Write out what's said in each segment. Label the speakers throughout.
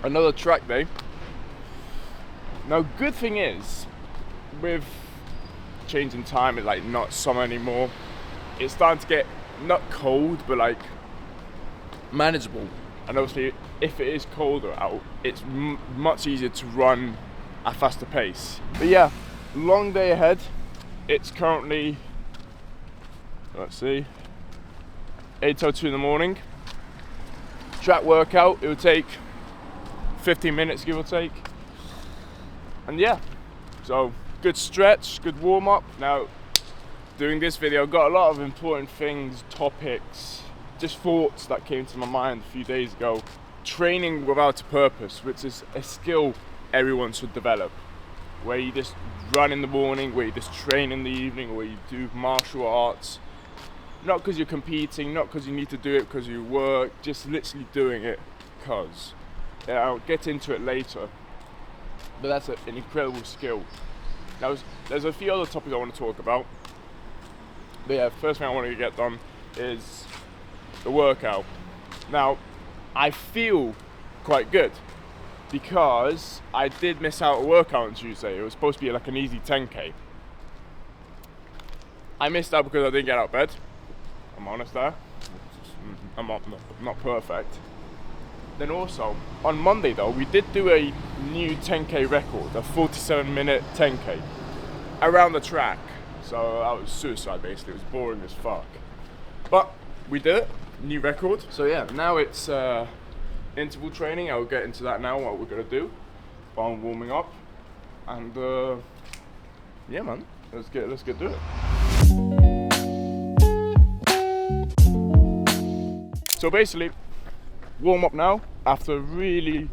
Speaker 1: another track day. Now, good thing is, with changing time, it's like not summer anymore. It's starting to get not cold, but like manageable. And obviously, if it is colder out, it's much easier to run at a faster pace. But yeah, long day ahead. It's currently, let's see, 8:02 in the morning. Track workout, it would take 15 minutes, give or take. And yeah, so good stretch, good warm up. Now, doing this video, I've got a lot of important things, topics, just thoughts that came to my mind a few days ago. Training without a purpose, which is a skill everyone should develop. Where you just run in the morning, where you just train in the evening, where you do martial arts. Not because you're competing, not because you need to do it because you work, just literally doing it because. I'll get into it later, but that's an incredible skill. Now, there's a few other topics I want to talk about. But yeah, first thing I want to get done is the workout. Now, I feel quite good because I did miss out a workout on Tuesday. It was supposed to be like an easy 10k. I missed out because I didn't get out of bed. I'm honest there. I'm not perfect. Then also, on Monday though, we did do a new 10k record, a 47-minute 10k, around the track. So that was suicide basically, it was boring as fuck. But we did it, new record. So yeah, now it's interval training. I'll get into that now, what we're gonna do while I'm warming up. And yeah man, let's get to it. So basically, warm up now after a really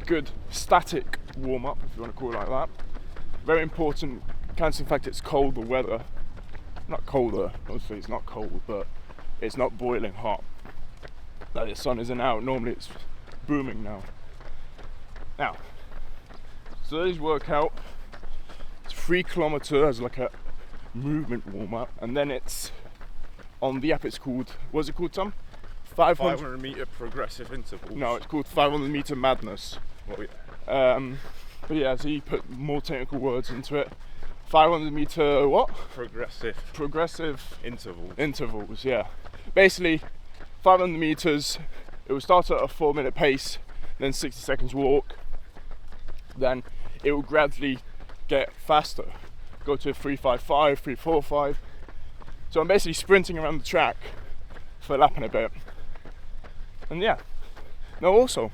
Speaker 1: good static warm up, if you want to call it like that. Very important, can't in fact it's colder weather. Not colder, obviously it's not cold, but it's not boiling hot. Like the sun isn't out, normally it's booming now. Now, so this workout, it's 3 kilometers as like a movement warm up, and then it's on the app, it's called, what's it called, Tom?
Speaker 2: 500 meter progressive intervals.
Speaker 1: No, it's called 500 meter madness.
Speaker 2: Oh, yeah.
Speaker 1: But yeah, so you put more technical words into it. 500 meter what?
Speaker 2: Progressive
Speaker 1: intervals, yeah. Basically, 500 meters, it will start at a 4-minute pace, then 60 seconds walk. Then it will gradually get faster. Go to 355, 345. So I'm basically sprinting around the track for a lap and a bit. And yeah, now also,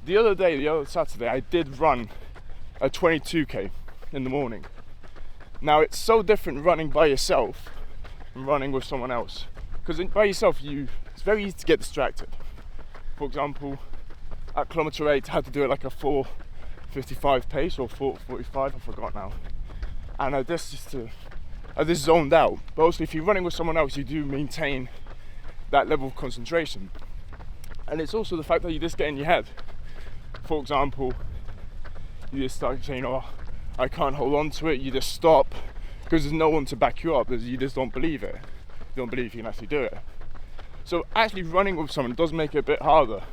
Speaker 1: the other Saturday, I did run a 22k in the morning. Now it's so different running by yourself and running with someone else. Because by yourself, it's very easy to get distracted. For example, at kilometer 8, I had to do it like a 4:55 pace or 4:45, I forgot now. And I just zoned out. But also, if you're running with someone else, you do maintain that level of concentration. And it's also the fact that you just get in your head. For example, you just start saying, oh, I can't hold on to it, you just stop, because there's no one to back you up, you just don't believe it. You don't believe you can actually do it. So actually running with someone does make it a bit harder.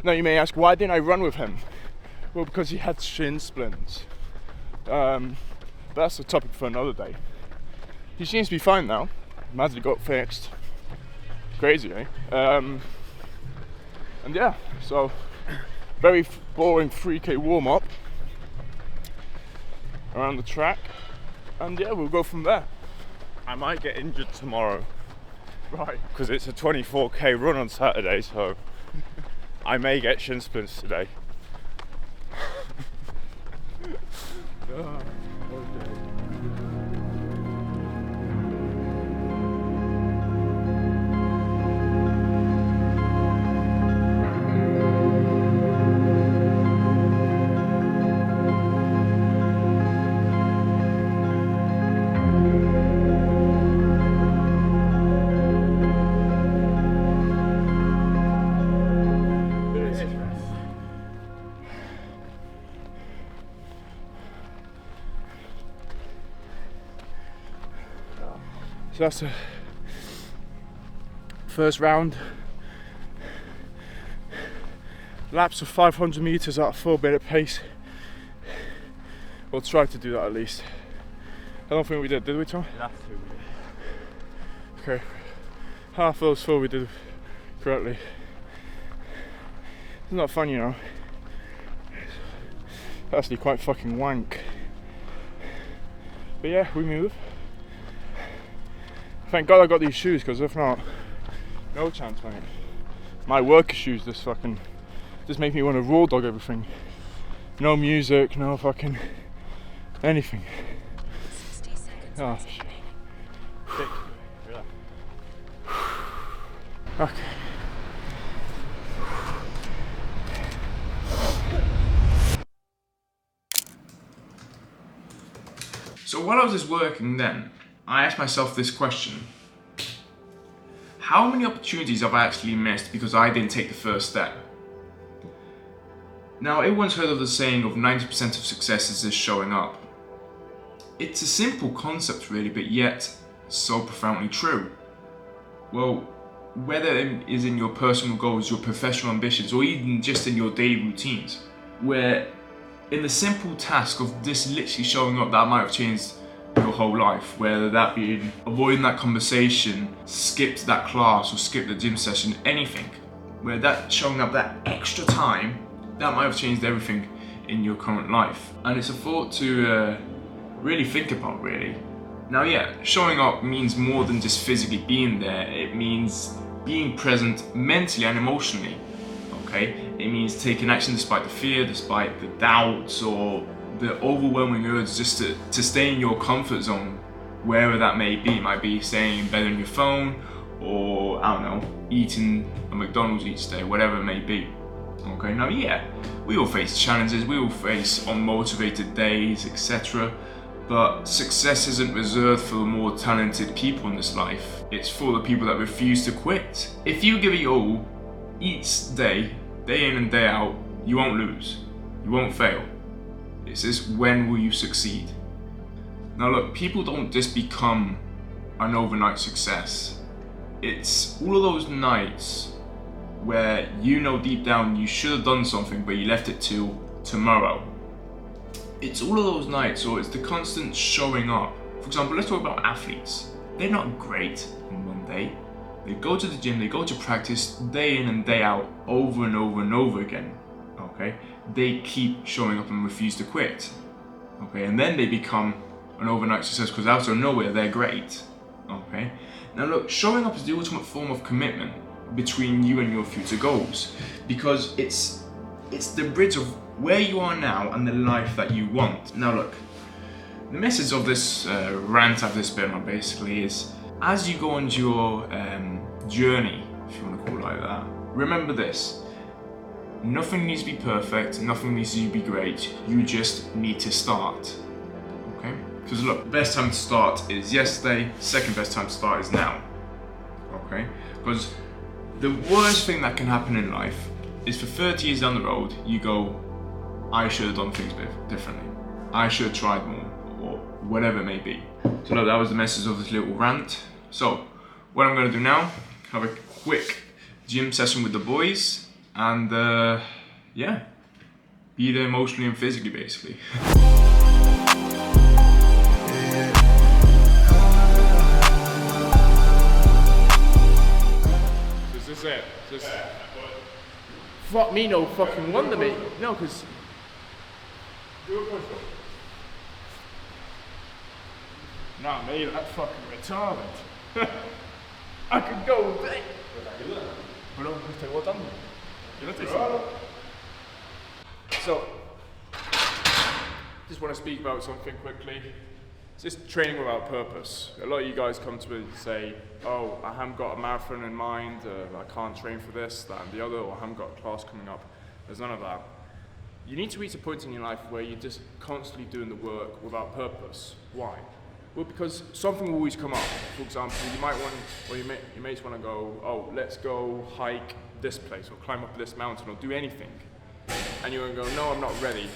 Speaker 1: Now you may ask, why didn't I run with him? Well, because he had shin splints. But that's a topic for another day. He seems to be fine now. Imagine he got fixed. Crazy, eh? And yeah, so very boring 3k warm up around the track, and yeah, we'll go from there.
Speaker 2: I might get injured tomorrow.
Speaker 1: Right.
Speaker 2: Because it's a 24k run on Saturday, so I may get shin splints today.
Speaker 1: Okay. So that's the first round. laps of 500 meters at a 4-minute pace. We'll try to do that at least. I don't think we did we, Tom?
Speaker 2: Last 2 minutes.
Speaker 1: Okay. Half those 4 we did correctly. It's not fun, you know. It's actually quite fucking wank. But yeah, we move. Thank God I got these shoes, because if not, no chance, mate. My work shoes just make me want to raw dog everything. No music, no fucking anything.
Speaker 3: 60 seconds.
Speaker 1: Oh shit. Okay.
Speaker 4: So while I was just working then, I asked myself this question. How many opportunities have I actually missed because I didn't take the first step? Now, everyone's heard of the saying of 90% of success is just showing up. It's a simple concept really, but yet so profoundly true. Well, whether it is in your personal goals, your professional ambitions, or even just in your daily routines, where in the simple task of just literally showing up, that might have changed your whole life, whether that be avoiding that conversation, skipped that class or skipped the gym session, anything, where that showing up that extra time, that might have changed everything in your current life. And it's a thought to really think about, really. Now yeah, showing up means more than just physically being there. It means being present mentally and emotionally, okay? It means taking action despite the fear, despite the doubts, or the overwhelming urge just to stay in your comfort zone, wherever that may be. It might be staying in bed on your phone, or I don't know, eating a McDonald's each day, whatever it may be. Okay, now yeah, we all face challenges, we all face unmotivated days, etc. But success isn't reserved for the more talented people in this life. It's for the people that refuse to quit. If you give it your all, each day, day in and day out, you won't lose, you won't fail. It's just when will you succeed? Now look, people don't just become an overnight success. It's all of those nights where you know deep down you should have done something but you left it till tomorrow. It's all of those nights, or it's the constant showing up. For example, let's talk about athletes. They're not great on one day. They go to the gym, they go to practice day in and day out, over and over and over again. Okay? They keep showing up and refuse to quit. Okay? And then they become an overnight success because out of nowhere they're great. Okay? Now look, showing up is the ultimate form of commitment between you and your future goals, because it's the bridge of where you are now and the life that you want. Now look, the message of this rant I've just been on basically is, as you go on your journey, if you want to call it like that, remember this: nothing needs to be perfect, nothing needs to be great, you just need to start. Okay? Because look, the best time to start is yesterday, second best time to start is now. Okay? Because the worst thing that can happen in life is for 30 years down the road, you go, I should have done things differently. I should have tried more, or whatever it may be. So look, that was the message of this little rant. So, what I'm going to do now, have a quick gym session with the boys, and yeah, be there emotionally and physically, basically.
Speaker 1: Is this it? Just fuck me, no fucking wonder, mate. No, because do a push-up. Nah, mate, that's fucking retarded. I could go there. But no, just take what done. You don't take something. So, just want to speak about something quickly. It's just training without purpose. A lot of you guys come to me and say, oh, I haven't got a marathon in mind, I can't train for this, that and the other, or I haven't got a class coming up. There's none of that. You need to reach a point in your life where you're just constantly doing the work without purpose. Why? Well, because something will always come up. For example, you might want, or your mates want to go, oh, let's go hike this place, or climb up this mountain, or do anything. And you're going to go, no, I'm not ready.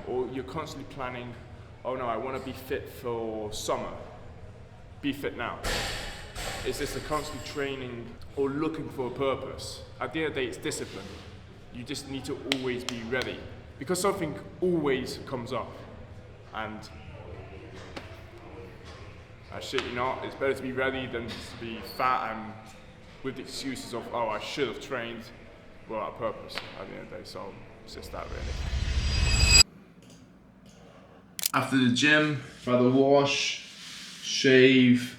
Speaker 1: Or you're constantly planning, oh no, I want to be fit for summer. Be fit now. It's just a constant training or looking for a purpose. At the end of the day, it's discipline. you just need to always be ready, because something always comes up. And shit, you know, it's better to be ready than to be fat and with the excuses of, oh, I should have trained without purpose at the end of the day. So it's just that really.
Speaker 4: After the gym, I've had a wash, shave,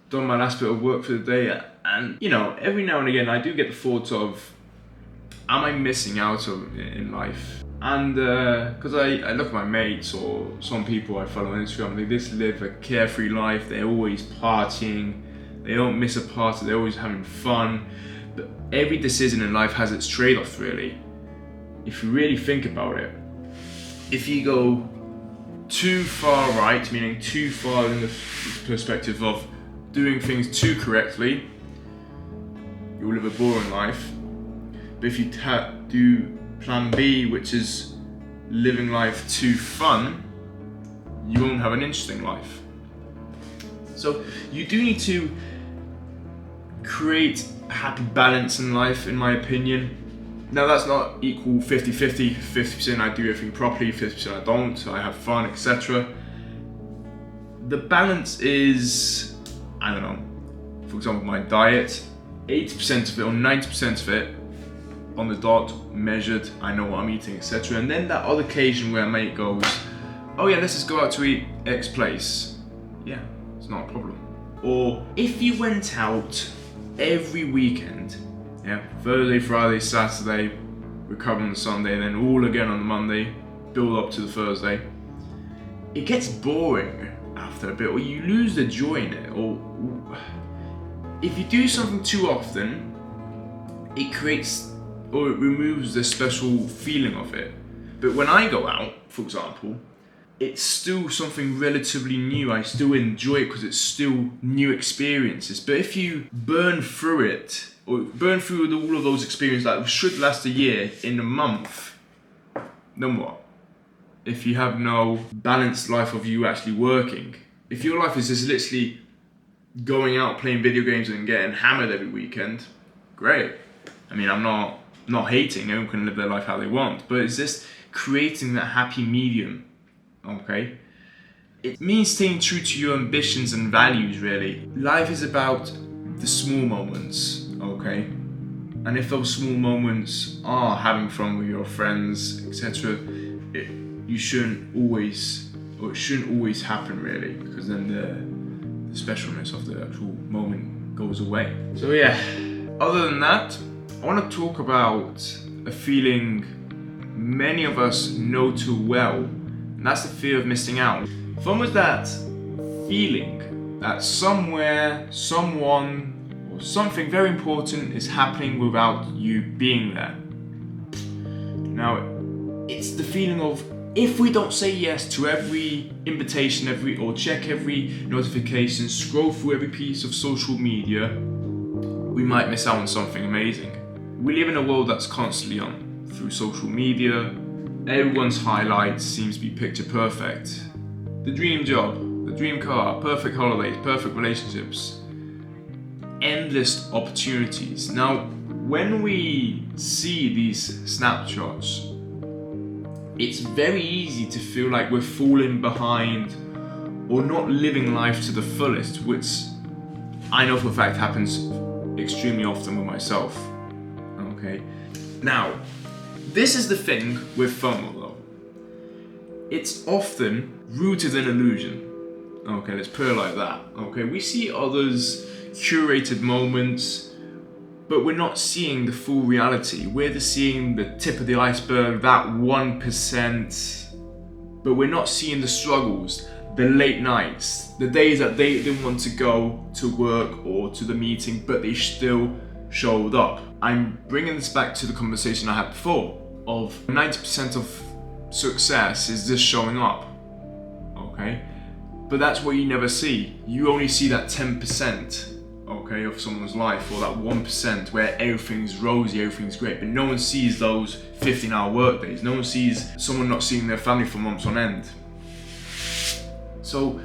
Speaker 4: done my last bit of work for the day, and you know, every now and again I do get the thoughts of, am I missing out in life? And because I look at my mates or some people I follow on Instagram, they just live a carefree life, they're always partying, they don't miss a party, they're always having fun. But every decision in life has its trade-offs really. If you really think about it, if you go too far right, meaning too far in the perspective of doing things too correctly, you'll live a boring life. But if you do plan B, which is living life too fun, you won't have an interesting life. So you do need to create a happy balance in life, in my opinion. Now that's not equal 50-50, 50% I do everything properly, 50% I don't, I have fun, etc. The balance is, I don't know, for example my diet, 80% of it or 90% of it on the dot, measured, I know what I'm eating, etc. And then that other occasion where a mate goes, oh yeah, let's just go out to eat X place. Yeah, it's not a problem. Or if you went out every weekend, yeah, Thursday, Friday, Saturday, recover on the Sunday, then all again on the Monday, build up to the Thursday, it gets boring after a bit, or you lose the joy in it. Or if you do something too often, it creates, or it removes the special feeling of it. But when I go out, for example, it's still something relatively new. I still enjoy it because it's still new experiences. But if you burn through it, or burn through all of those experiences that should last a year in a month, then what? If you have no balanced life of you actually working, if your life is just literally going out playing video games and getting hammered every weekend, great. I mean, I'm not hating, everyone can live their life how they want, but it's just creating that happy medium, okay? It means staying true to your ambitions and values, really. Life is about the small moments, okay? And if those small moments are having fun with your friends, etc., it shouldn't always happen, really, because then the specialness of the actual moment goes away. So yeah, other than that, I want to talk about a feeling many of us know too well, and that's the fear of missing out. Fun was that feeling that somewhere, someone, or something very important is happening without you being there. Now, it's the feeling of, if we don't say yes to every invitation, or check every notification, scroll through every piece of social media, we might miss out on something amazing. We live in a world that's constantly on through social media. Everyone's highlights seems to be picture perfect. The dream job, the dream car, perfect holidays, perfect relationships, endless opportunities. Now, when we see these snapshots, it's very easy to feel like we're falling behind or not living life to the fullest, which I know for a fact happens extremely often with myself. Okay. Now, this is the thing with FOMO though. It's often rooted in illusion. Okay, let's put it like that. Okay, we see others' curated moments, but we're not seeing the full reality. We're just seeing the tip of the iceberg, that 1%, but we're not seeing the struggles, the late nights, the days that they didn't want to go to work or to the meeting, but they still showed up. I'm bringing this back to the conversation I had before of 90% of success is just showing up, okay? But that's what you never see. You only see that 10%, okay, of someone's life, or that 1% where everything's rosy, everything's great, but no one sees those 15-hour work days. No one sees someone not seeing their family for months on end. So,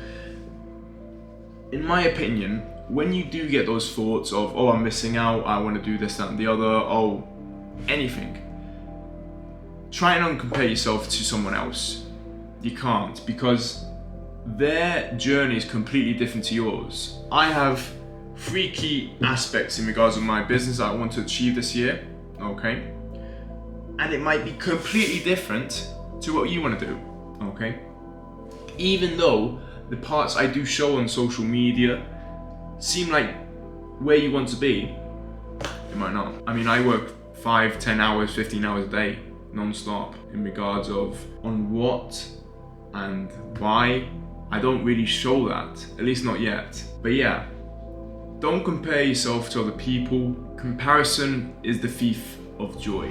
Speaker 4: in my opinion, when you do get those thoughts of, oh, I'm missing out, I want to do this, that, and the other, oh, anything, try and not compare yourself to someone else. You can't, because their journey is completely different to yours. I have 3 key aspects in regards to my business that I want to achieve this year, okay? And it might be completely different to what you want to do, okay? Even though the parts I do show on social media seem like where you want to be, it might not. I mean, I work 5, 10 hours, 15 hours a day, non-stop, in regards of on what and why. I don't really show that, at least not yet. But yeah, don't compare yourself to other people. Comparison is the thief of joy.